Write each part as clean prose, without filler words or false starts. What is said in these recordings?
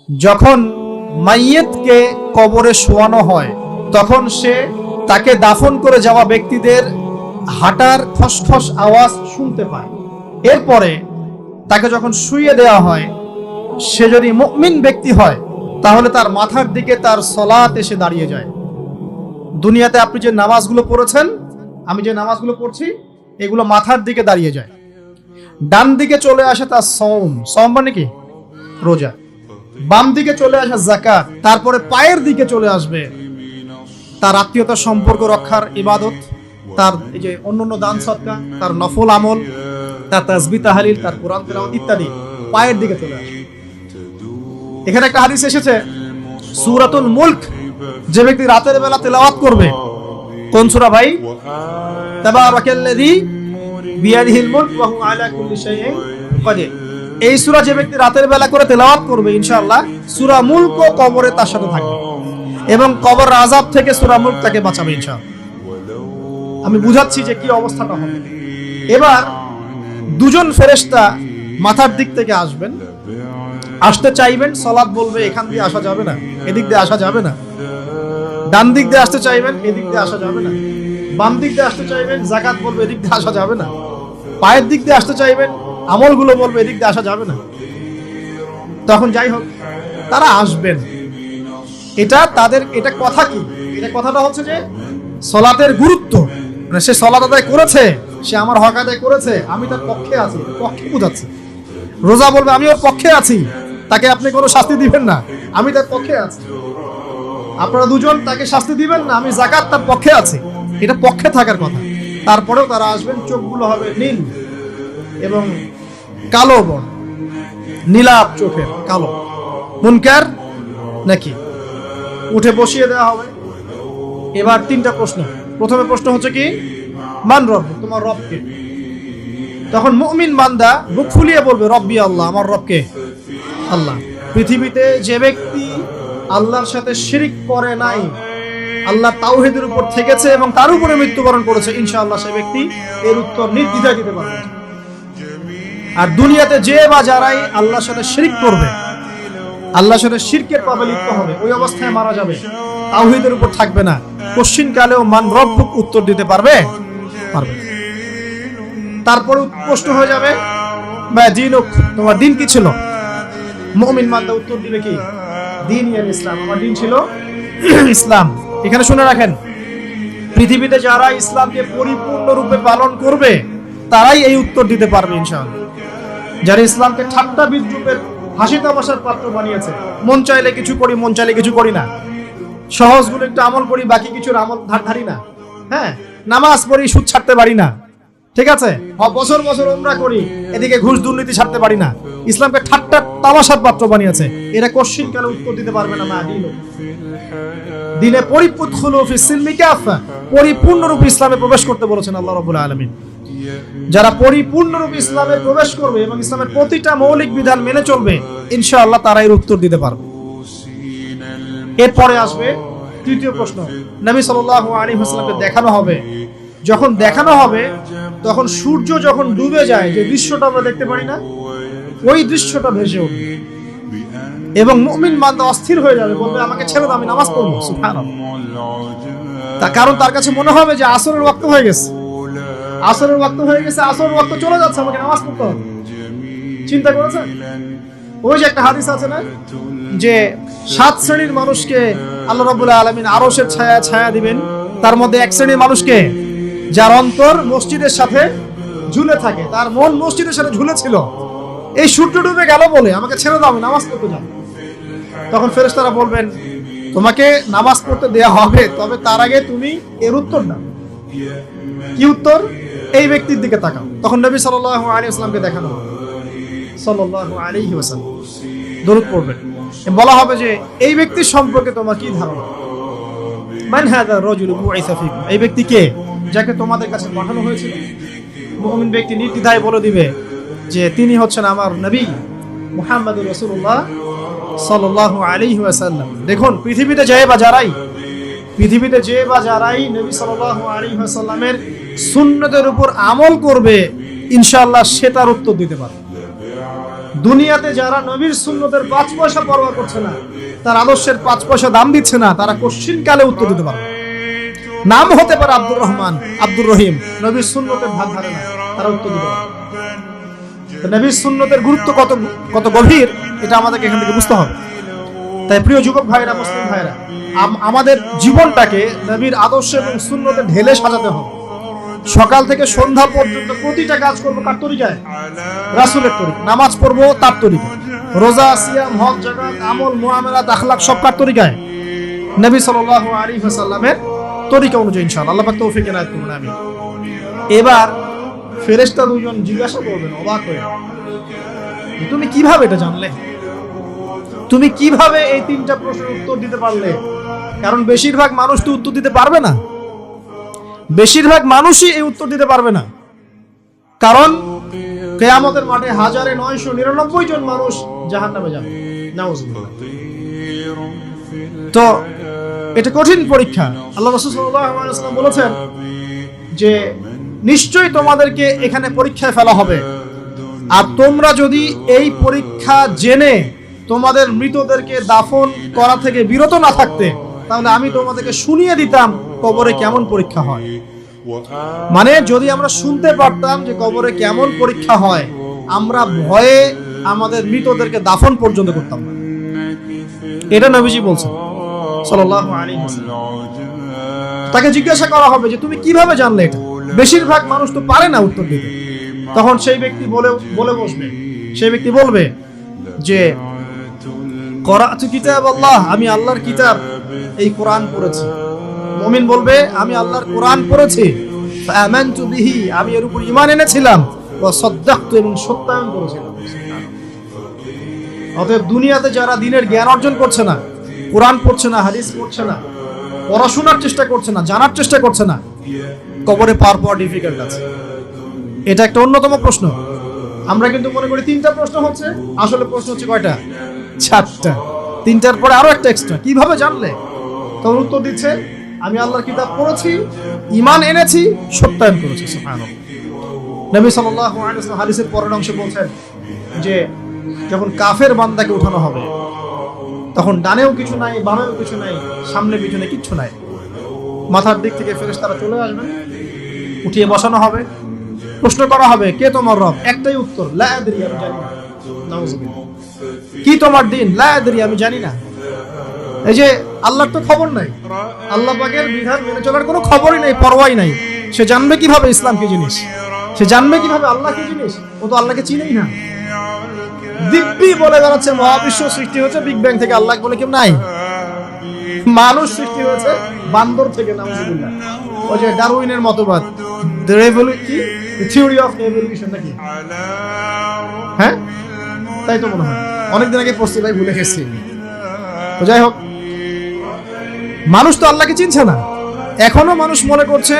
যখন মাইয়েতকে কবরে শোয়ানো হয় তখন সে তাকে দাফন করে যাওয়া ব্যক্তিদের হাঁটার খসখস আওয়াজ শুনতে পায়। এরপরে তাকে যখন শুইয়ে দেওয়া হয়, সে যদি মুমিন ব্যক্তি হয় তাহলে তার মাথার দিকে তার সলাত এসে দাঁড়িয়ে যায়। দুনিয়াতে আপনি যে নামাজগুলো পড়েছেন, আমি যে নামাজগুলো পড়ছি, এগুলো মাথার দিকে দাঁড়িয়ে যায়। ডান দিকে চলে আসে তার সওম মানে কি? রোজা। বাম দিকে চলে আসে যাকাত। তারপরে পায়ের দিকে চলে আসবে তার আত্মীয়তার সম্পর্ক রক্ষার ইবাদত, তার এই যে অন্যান্য দান সদকা, তার নফল আমল, তার তাসবিহ তাহলিল, তার কোরআন তেলাওয়াত ইত্যাদি পায়ের দিকে চলে আসবে। এখানে একটা হাদিস এসেছে, সূরাতুল মুলক যে ব্যক্তি রাতের বেলা তেলাওয়াত করবে, কোন সূরা ভাই? তাবারাকাল্লাযী বিয়াদিহিল মুলক ওয়া হুয়া আলা কুল্লি শাইইন কাদির। এই সূরা যে ব্যক্তি রাতের বেলা করে তেলাওয়াত করবে, ইনশাআল্লাহ সূরা মুলক কবরে তার সাথে থাকবে এবং কবর আযাব থেকে সূরা মুলক তাকে বাঁচাবে ইনশাআল্লাহ। আমি বুঝাচ্ছি যে কি অবস্থাটা হবে। এবার দুজন ফেরেশতা মাথার দিক থেকে আসবেন, আসতে চাইবেন, সালাত বলবে এখান দিয়ে আসা যাবে না, এদিক দিয়ে আসা যাবে না। ডান দিক দিয়ে আসতে চাইবেন, এদিক দিয়ে আসা যাবে না। বাম দিক দিয়ে আসতে চাইবেন, যাকাত বলবে এদিক দিয়ে আসা যাবে না। পায়ের দিক দিয়ে আসতে চাইবেন, আমলগুলো বলবে এদিক দিয়ে আসা যাবে না। তখন যাই হোক তারা আসবেন। এটা তাদের এটা কথা কি? এটা কথাটা হচ্ছে যে সালাতের গুরুত্ব, মানে সে সালাত আদায় করেছে, সে আমার হক আদায় করেছে, আমি তার পক্ষে আছি, পক্ষে বোঝাচ্ছে। রোজা বলবে আমি ওর পক্ষে আছি, তাকে আপনি কোনো শাস্তি দিবেন না, আমি তার পক্ষে আছি। আপনারা দুজন তাকে শাস্তি দিবেন না, আমি যাকাত তার পক্ষে আছি। এটা পক্ষে থাকার কথা। তারপরেও তারা আসবেন, চোখগুলো হবে নীল এবং কালো বর্ণ, নীলাভ চোখের কালো। মুনকার নাকি উঠে বসিয়ে দেওয়া হবে। এবার তিনটা প্রশ্ন। প্রথমে প্রশ্ন হচ্ছে কি, মান রব, তোমার রব কে? তখন মুমিন বান্দা বুক ফুলিয়ে বলবে রব্বি আল্লাহ, আমার রব কে? আল্লাহ। পৃথিবীতে যে ব্যক্তি আল্লাহর সাথে শিরিক করে নাই, আল্লাহ তাওহীদের উপর থেকেছে এবং তার উপরে মৃত্যুবরণ করেছে, ইনশাআল্লাহ সে ব্যক্তি এর উত্তর নির্দ্বিধায় দিতে পারবে। আর দুনিয়াতে যে বা যারাই আল্লাহর সাথে শিরিক করবে, আল্লাহর সাথে শিরকের পাবে লিপ্ত হবে, ওই অবস্থায় মারা যাবে, তাওহীদের উপর থাকবে না, কোশ্চিন কালেও মান রব্বুক উত্তর দিতে পারবে? পারবে। তারপরে প্রশ্ন হয়ে যাবে মা দীনুক, তোমার দিন কি ছিল? মুমিন বান্দা উত্তর দিবে কি? দিন ইয়াল ইসলাম, আমার দিন ছিল ইসলাম। এখানে শুনে রাখেন, পৃথিবীতে যারা ইসলামকে পরিপূর্ণরূপে পালন করবে তারাই এই উত্তর দিতে পারবে ইনশাআল্লাহ। যারা ইসলামকে ঠাট্টা বিদ্রূপের হাসি তামাশার পাত্র বানিয়েছে, মন চাইলে কিছু করি, মন চাইলে কিছু করি না, সহজগুলো একটু আমল করি, বাকি কিছুর আমল ধারি না, হ্যাঁ, নামাজ পড়ি, সুদ ছাড়তে পারি না, ঠিক আছে, বছর বছর উমরা করি, এদিকে ঘুষ দুর্নীতি ছাড়তে পারি না, ইসলামকে ঠাট্টা তামাশার পাত্র বানিয়েছে, এরা কোশ্চিন কালে উত্তর দিতে পারবে না। মা দিন দিনে পরিপূর্ণ ফি সিলমি কাফা, পরিপূর্ণরূপে ইসলামে প্রবেশ করতে বলেছেন আল্লাহ রাব্বুল আলামিন। যারা পরিপূর্ণরূপে ইসলামে প্রবেশ করবে এবং ইসলামের প্রতিটা মৌলিক বিধান মেনে চলবে, ইনশাআল্লাহ তারা এর উত্তর দিতে পারবে। এরপরে আসবে তৃতীয় প্রশ্ন। নবী সাল্লাল্লাহু আলাইহি ওয়াসাল্লামকে দেখানো হবে, যখন দেখানো হবে তখন সূর্য যখন ডুবে যায়, যে দৃশ্যটা আমরা দেখতে পারি না, ওই দৃশ্যটা ভেসে উঠবে এবং মুমিন বান্দা অস্থির হয়ে যাবে, বলবে আমাকে ছেড়ে দাও, আমি নামাজ পড়বো। সুবহানাল্লাহ। তার কারণ তার কাছে মনে হবে যে আসরের ওয়াক্ত হয়ে গেছে, আসরের ওয়াক্ত হয়ে গেছে, আসরের ওয়াক্ত চলে যাচ্ছে, আমাকে নামাজ পড়তে হবে। চিন্তা করেছেন? ওই যে একটা হাদিস আছে না, যে 7 শ্রেণীর মানুষকে আল্লাহ রাব্বুল আলামিন আরশের ছায়া ছায়া দিবেন, তার মধ্যে এক শ্রেণীর মানুষকে যার অন্তর মসজিদের সাথে ঝুলে থাকে, তার মন মসজিদের সাথে ঝুলে ছিল, এই সূর্য ডুবে গেল বলে আমাকে ছেড়ে দাও, আমি নামাজ পড়তে যাব। তখন ফেরেশতারা বলবেন তোমাকে নামাজ পড়তে দেয়া হবে, তবে তার আগে তুমি এর উত্তর দাও। কি উত্তর? এই ব্যক্তির দিকে তাকাও। তখন নবী সাল্লাল্লাহু আলাইহি ওয়াসাল্লামকে দেখানো হবে, সাল্লাল্লাহু আলাইহি ওয়াসাল্লাম দরুদ পড়বেন, বলা হবে যে এই ব্যক্তির সম্পর্কে তোমার কি ধারণা? মান হাযা রাজুলু বুইসা ফিকুম, এই ব্যক্তি কে, যাকে তোমাদের কাছে পাঠানো হয়েছিল? মুমিন ব্যক্তি নির্দ্বিধায় বলে দিবে যে তিনি হচ্ছেন আমার নবী মুহাম্মদুর রাসূলুল্লাহ সাল্লাল্লাহু আলাইহি ওয়াসাল্লাম। দেখুন, পৃথিবীতে যে বা যারাই নবী সাল্লাল্লাহু আলাইহি ওয়াসাল্লামের সুন্নতের উপর আমল করবে, ইনশাআল্লাহ সে তার উত্তর দিতে পারবে। দুনিয়াতে যারা নবীর সুন্নতের 5 পয়সা পরোয়া করছে না, তার আদর্শের 5 পয়সা দাম দিচ্ছে না, তারা কোশ্চিনকালে উত্তর দিতে পারবে। নাম হতে পারে আব্দুর রহমান, আব্দুর রহিম, নবীর সুন্নতের ভাগ ধারে না, তারা উত্তর দিতে পারবে। নবীর সুন্নতের গুরুত্ব কত কত গভীর, এটা আমাদেরকে এখান থেকে বুঝতে হবে। তাই প্রিয় যুবক ভাইরা, মুসলিম ভাইরা, আমাদের জীবনটাকে নবীর আদর্শ এবং সুন্নতে ঢেলে সাজাতে হবে। সকাল থেকে সন্ধ্যা পর্যন্ত প্রতিটা কাজ করবো কার তরিকায়? রাসূলের তরিকা। নামাজ পড়বো তার তরিকায়, রোজা, সিয়াম, হজ, যাকাত, আমল, মুআমালাত, আখলাক সব কার তরিকায়? নবী সাল্লাল্লাহু আলাইহি ওয়াসাল্লামের তরিকা অনুযায়ী ইনশাআল্লাহ। আল্লাহ পাক তৌফিক এনায়েত করুন, আমিন। এবার ফেরেশতা দুইজন জিজ্ঞাসা করবেন অবাক হয়ে, তুমি কিভাবে এটা জানলে? তুমি কিভাবে এই 3টা প্রশ্নের উত্তর দিতে পারলে? কারণ বেশিরভাগ মানুষ তো উত্তর দিতে পারবে না, বেশিরভাগ মানুষই এই উত্তর দিতে পারবে না। কারণ কিয়ামতের মাঠে 1999 জন মানুষ জাহান্নামে যাবে, নাউজুবিল্লাহ। তো এটা কঠিন পরীক্ষা। আল্লাহ রাসূল সাল্লাল্লাহু আলাইহি ওয়াসাল্লাম বলেছেন যে নিশ্চয়ই তোমাদেরকে এখানে পরীক্ষায় ফেলা হবে, আর তোমরা যদি এই পরীক্ষা জেনে তোমাদের মৃতদেরকে দাফন করা থেকে বিরত না থাকতে, তাহলে আমি তোমাদেরকে শুনিয়ে দিতাম কবরে কেমন পরীক্ষা হয়। মানে যদি আমরা শুনতে পারতাম যে কবরে কেমন পরীক্ষা হয়, আমরা ভয়ে আমাদের মৃতদেরকে দাফন পর্যন্ত করতাম না। এটা নবীজি বলছেন সাল্লাল্লাহু আলাইহি ওয়াসাল্লাম। তাকে জিজ্ঞাসা করা হবে যে তুমি কিভাবে জানলে এটা? বেশিরভাগ মানুষ তো পারে না উত্তর দিতে। তখন সেই ব্যক্তি বলে বসবে, সেই ব্যক্তি বলবে যে করাতু কিতাব আল্লাহ, আমি আল্লাহর কিতাব এই কোরআন পড়েছি। মুমিন বলবে আমি আল্লাহর কোরআন পড়েছি, ফাআমানতু বিহি, আমি এর উপর ঈমান এনেছিলাম, ওয়া সাদ্দাকতু, এবং সত্যায়ন করেছিলাম। অতএব দুনিয়াতে যারা দ্বীনের জ্ঞান অর্জন করছে না, কোরআন পড়ছে না, হাদিস পড়ছে না, পড়াশোনার চেষ্টা করছে না, জানার চেষ্টা করছে না, কবরে পাওয়া ডিফিকাল্ট আছে। এটা একটা অন্যতম প্রশ্ন। আমরা কিন্তু মনে করি 3টা প্রশ্ন হচ্ছে, আসলে প্রশ্ন হচ্ছে কয়টা? 4টা। 3টার পরে আরো একটা এক্সট্রা। কিভাবে জানলে? তখন উত্তর দিচ্ছে আমি আল্লাহর কিতাব পড়েছি, ঈমান এনেছি, সত্যায়ন করেছি। সুবহানাল্লাহ। নবী সাল্লাল্লাহু আলাইহি ওয়াসাল্লাম হাদিসের পরের অংশে বলছেন যে যখন কাফের বান্দাকে উঠানো হবে, তখন ডানেও কিছু নাই, বামেও কিছু নাই, সামনে পিছনে কিচ্ছু নাই। মাথার দিক থেকে ফেরেশতারা চলে আসবে, উঠিয়ে বসানো হবে, প্রশ্ন করা হবে কে তোমার রব? একটাই উত্তর, লা আদরি, আমি জানি না। নাউজুবিল্লাহ। কি তোমার দিন? লা আদরি, আমি জানি না। এই যে আল্লাহর তো খবর নাই, আল্লাহ পাকের বিধান মেনে চলার কোনো খবরই নাই, পরোয়াই নাই। সে জানবে কিভাবে ইসলাম কি জিনিস? সে জানবে কিভাবে আল্লাহ কি জিনিস? ও তো আল্লাহকে চিনেই না। দিব্যি বলে বেড়াচ্ছে মহাবিশ্ব সৃষ্টি হয়েছে বিগ ব্যাং থেকে, আল্লাহ বলে কেউ নাই। মানুষ সৃষ্টি হয়েছে বান্দর থেকে, নাউজুবিল্লাহ। ওই যে ডারউইনের মতবাদ, থিওরি অফ এভলিউশন নাকি? হ্যাঁ, তাই তো মনে হয়। অনেকদিন আগে পড়ছি ভাই, ভুলে গেছি। তো যাই হোক, মানুষ তো আল্লাহকে চিনছে না। এখনো মানুষ মনে করছে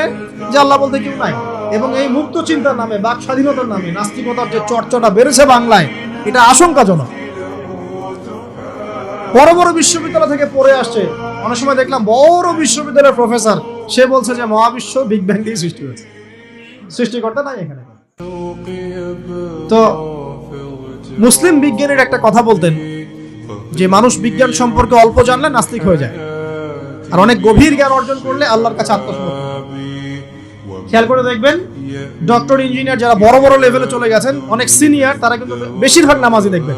যে আল্লাহ বলতে কেউ নাই। এবং এই মুক্ত চিন্তার নামে, বাক স্বাধীনতার নামে নাস্তিকতার যে চর্চাটা বেড়েছে বাংলায়, এটা আশঙ্কাজনক। বড় বড় বিশ্ববিদ্যালয় থেকে পড়ে আসছে, অনেক সময় দেখলাম বড় বিশ্ববিদ্যালয়ের প্রফেসর, সে বলছে যে মহাবিশ্ব বিগ ব্যাং দিয়ে সৃষ্টি হয়েছে, সৃষ্টিকর্তা নাই এখানে। তো মুসলিম বিজ্ঞানীর একটা কথা বলতেন যে মানুষ বিজ্ঞান সম্পর্কে অল্প জানলে নাস্তিক হয়ে যায়, আর অনেক গভীর জ্ঞান অর্জন করলে আল্লাহর কাছে আত্মসমর্পণ। খেয়াল করে দেখবেন, ডক্টর, ইঞ্জিনিয়ার যারা বড় বড় লেভেলে চলে গেছেন, অনেক সিনিয়র, তারা কিন্তু বেশিরভাগ নামাজি দেখবেন,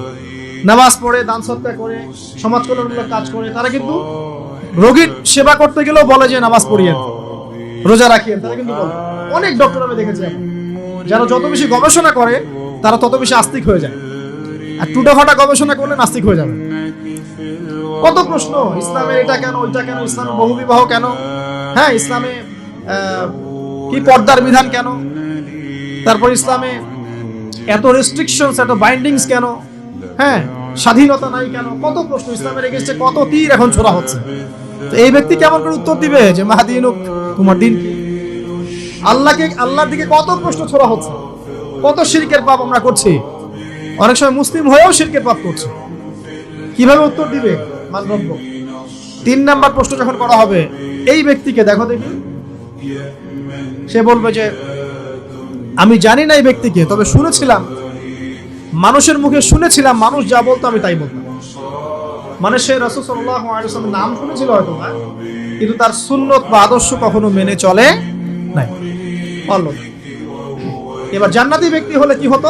নামাজ পড়ে, দান সদকা করে, সমাজ কল্যাণমূলক কাজ করে। তারা কিন্তু রোগীর সেবা করতে গেলেও বলে যে নামাজ পড়িয়েন, রোজা রাখিয়েন। তারা কিন্তু বলে। অনেক ডক্টর আমি দেখেছি, যারা যত বেশি গবেষণা করে তারা তত বেশি আস্তিক হয়ে যায়, আর টুটাফাটা গবেষণা করলে নাস্তিক হয়ে যাবে। কত প্রশ্ন, ইসলামে এটা কেন, ওইটা কেন, ইসলামে বহুবিবাহ কেন, হ্যাঁ ইসলামে কি পর্দার বিধান কেন, তারপর ইসলামে এত রেস্ট্রিকশনস, এত বাইন্ডিংস কেন, হ্যাঁ স্বাধীনতা নাই কেন, কত প্রশ্ন। ইসলামের এগেইনস্টে কত তীর এখন ছোড়া হচ্ছে। তো এই ব্যক্তি কেমন করে উত্তর দিবে যে মাহদিনুক, তোমার দিন কি? আল্লাহর দিকে কত প্রশ্ন ছোড়া হচ্ছে, কত শিরকের পাপ আমরা করছি। অনেক সময় মুসলিম হয়েও শিরকের পাপ করছে। কিভাবে উত্তর দিবে মানবন্ধ? 3 নাম্বার প্রশ্ন যখন করা হবে, এই ব্যক্তিকে দেখো দেখি, সে বলবে যে আমি জানি না এই ব্যক্তিকে, তবে শুনেছিলাম মানুষের মুখে শুনেছিলাম, মানুষ যা বলতো আমি তাই বলতাম। মানে সে রাসূল সাল্লাল্লাহু আলাইহি ওয়াসাল্লামের নাম শুনেছিল হয়তো না, কিন্তু তার সুন্নত বা আদর্শ কখনো মেনে চলে নাই। এবার জান্নাতি ব্যক্তি হলে কি হতো,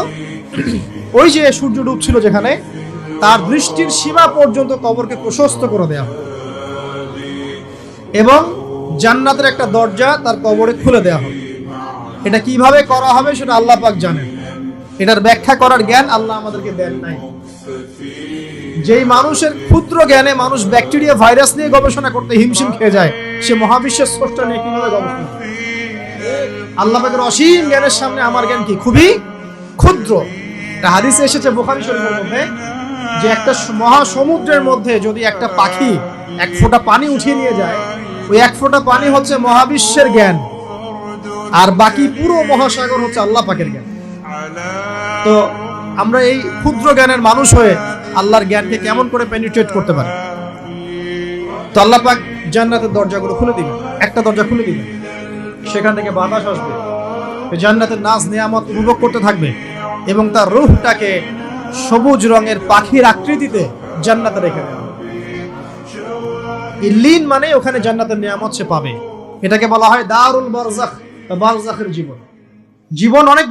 ওই যে সূর্য ডুবছিল যেখানে, তার দৃষ্টির সীমা পর্যন্ত কবরকে প্রশস্ত করে দেয়া হবে এবং জান্নাতের একটা দরজা তার কবরে খুলে দেয়া হবে। এটা কিভাবে করা হবে সেটা আল্লাহ পাক জানেন, এটার ব্যাখ্যা করার জ্ঞান আল্লাহ আমাদেরকে দেন নাই। যেই মানুষের ক্ষুদ্র জ্ঞানে মানুষ ব্যাকটেরিয়া ভাইরাস নিয়ে গবেষণা করতে হিমশিম খেয়ে যায়, সে মহাবিশ্বের স্রষ্টা নিয়ে কিভাবে গবেষণা করে? আল্লাহ পাকের অসীম জ্ঞানের সামনে আমার জ্ঞান কি? খুবই ক্ষুদ্র। হাদিসে এসেছে বুখারী শরীফের মধ্যে যে একটা মহাসমুদ্রের মধ্যে যদি একটা পাখি এক ফোঁটা পানি উঠিয়ে নিয়ে যায়, ওই এক ফোঁটা পানি হচ্ছে মহাবিশ্বের জ্ঞান, আর বাকি পুরো মহাসাগর হচ্ছে আল্লাহ পাকের জ্ঞান। তো আমরা এই ক্ষুদ্র জ্ঞানের মানুষ হয়ে আল্লাহর জ্ঞানকে কেমন করে পেনিট্রেট করতে পারি? তো আল্লাহ পাক জান্নাতের দরজাগুলো খুলে দিবেন, একটা দরজা খুলে দিবেন, সেখান থেকে বাতাস আসবে, জান্নাতের নাজ নিয়ামত উপভোগ করতে থাকবে এবং তার রূহটাকে সবুজ রঙের পাখির আকৃতিতে জান্নাতে রেখে দেবে। ইল্লিন মানে ওখানে জান্নাতের নিয়ামত সে পাবে। এটাকে বলা হয় দারুল বারজাখ, বারজাখের জীবন। জীবন অনেক